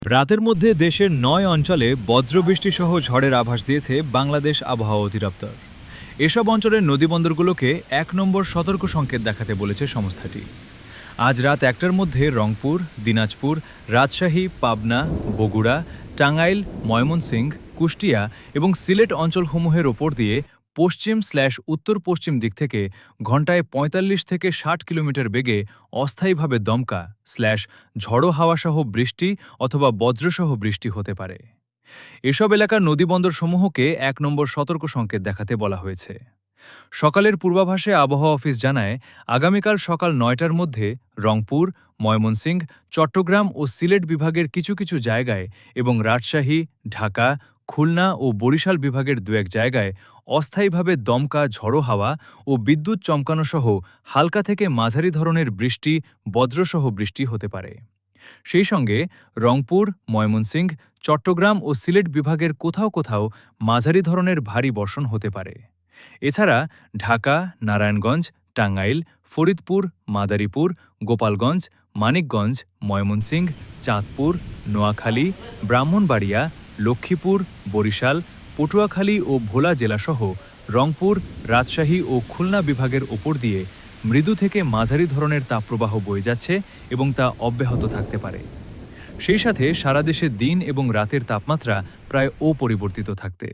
রাতের মধ্যে দেশের ৯ অঞ্চলে বজ্রবৃষ্টিসহ ঝড়ের আভাস দিয়েছে বাংলাদেশ আবহাওয়া অধিদপ্তর। এসব অঞ্চলের নদীবন্দরগুলোকে ১ নম্বর সতর্ক সংকেত দেখাতে বলেছে সংস্থাটি। আজ রাত ১টার মধ্যে রংপুর, দিনাজপুর, রাজশাহী, পাবনা, বগুড়া, টাঙ্গাইল, ময়মনসিংহ, কুষ্টিয়া এবং সিলেট অঞ্চলসমূহের ওপর দিয়ে পশ্চিম/উত্তর পশ্চিম দিক থেকে ঘণ্টায় ৪৫ থেকে ৬০ কিলোমিটার বেগে অস্থায়ীভাবে দমকা/ঝড়ো হাওয়াসহ বৃষ্টি অথবা বজ্রসহ বৃষ্টি হতে পারে। এসব এলাকার নদীবন্দরসমূহকে ১ নম্বর সতর্ক সংকেত দেখাতে বলা হয়েছে। সকালের পূর্বাভাসে আবহাওয়া অফিস জানায়, আগামীকাল সকাল ৯টার মধ্যে রংপুর, ময়মনসিংহ, চট্টগ্রাম ও সিলেট বিভাগের কিছু কিছু জায়গায় এবং রাজশাহী, ঢাকা, খুলনা ও বরিশাল বিভাগের দু-এক জায়গায় অস্থায়ীভাবে দমকা ঝড়ো হাওয়া ও বিদ্যুৎ চমকানোসহ হালকা থেকে মাঝারি ধরনের বৃষ্টি, বজ্রসহ বৃষ্টি হতে পারে। সেই সঙ্গে রংপুর, ময়মনসিংহ, চট্টগ্রাম ও সিলেট বিভাগের কোথাও কোথাও মাঝারি ধরনের ভারী বর্ষণ হতে পারে। এছাড়া ঢাকা, নারায়ণগঞ্জ, টাঙ্গাইল, ফরিদপুর, মাদারীপুর, গোপালগঞ্জ, মানিকগঞ্জ, ময়মনসিংহ, চাঁদপুর, নোয়াখালী, ব্রাহ্মণবাড়িয়া, লক্ষ্মীপুর, বরিশাল, পটুয়াখালী ও ভোলা জেলাসহ রংপুর, রাজশাহী ও খুলনা বিভাগের ওপর দিয়ে মৃদু থেকে মাঝারি ধরনের তাপপ্রবাহ বয়ে যাচ্ছে এবং তা অব্যাহত থাকতে পারে। সেই সাথে সারা দেশে দিন এবং রাতের তাপমাত্রা প্রায় অপরিবর্তিত থাকতে